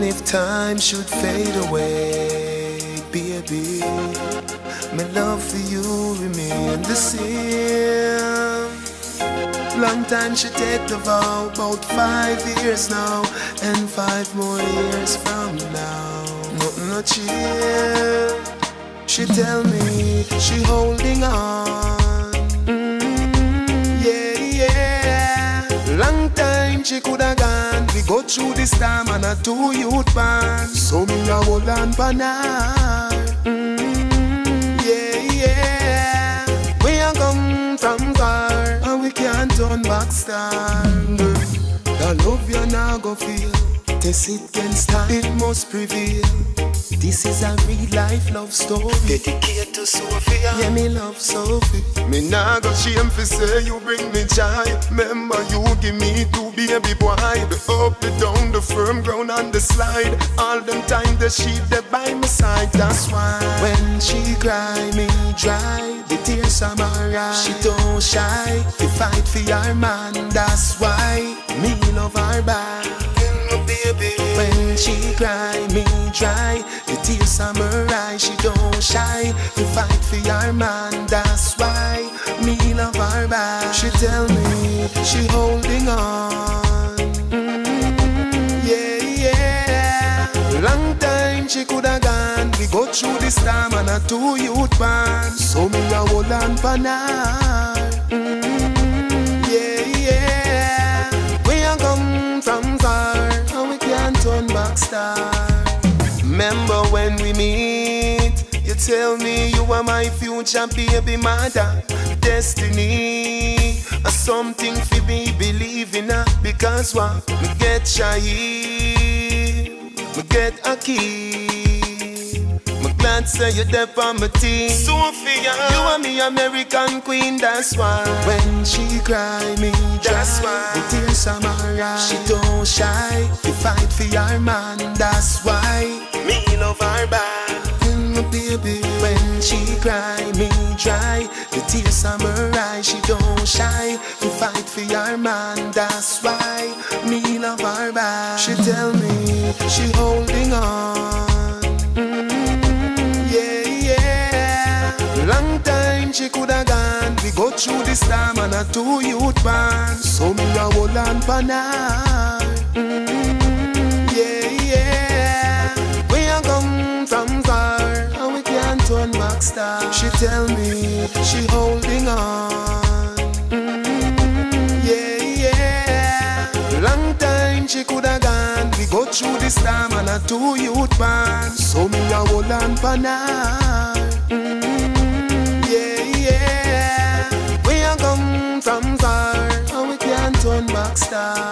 if time should fade away, baby, my love for you remain the same. Long time she take the vow, about 5 years now, and 5 more years from now. Nothing no change. She tell me she holding on. Yeah, yeah. Long time she coulda gone. We go through this time and a 2 youth band. So me a hold on for now. Yeah, yeah. We a come from far, and we can't turn back star. The love you now go feel, test it can start, it must prevail. This is a real life love story, dedicated to Sophia. Yeah, me love Sophie. Me nah go shame fi say you bring me joy. Remember you give me 2 baby boy. The up, the down, the firm ground and the slide. All them time the sheep they by my side. That's why when she cry me dry, the tears are my eyes. She don't shy, we fight for your man. That's why me love her back. Baby. When she cry me dry, the tears are her eyes. She don't shy, we fight for your man. That's why me love her back. She tell me she holding on. Yeah, yeah. Long time she coulda gone. We go through this time and a 2 youth band. So me a hold on for now. Yeah, yeah. We a come from far, turn back star. Remember when we meet, you tell me you are my future baby mother. Destiny, something for me believe in her. Because what? Me get shy, me get a key. Me glad say you're there for my team. Sophia, you are me American queen. That's why when she cry me, that's why the tears are my eyes. She don't shy, we fight for your man. That's why me love her back. Baby, when she cry me dry, the tears are her eyes. She don't shy, we fight for your man. That's why me love her back. She tell me she holding on. Yeah, yeah. Long time she coulda gone. We go through this time and a 2 youth band. So me a hold on for now. Yeah, yeah. We a come from far, and we can't turn back star. She tell me she holding on. Yeah, yeah. Long time she coulda gone. We go through this time and a 2 youth band. So me a hold on for now. Yeah, yeah. We a come from far, and we can't turn back star.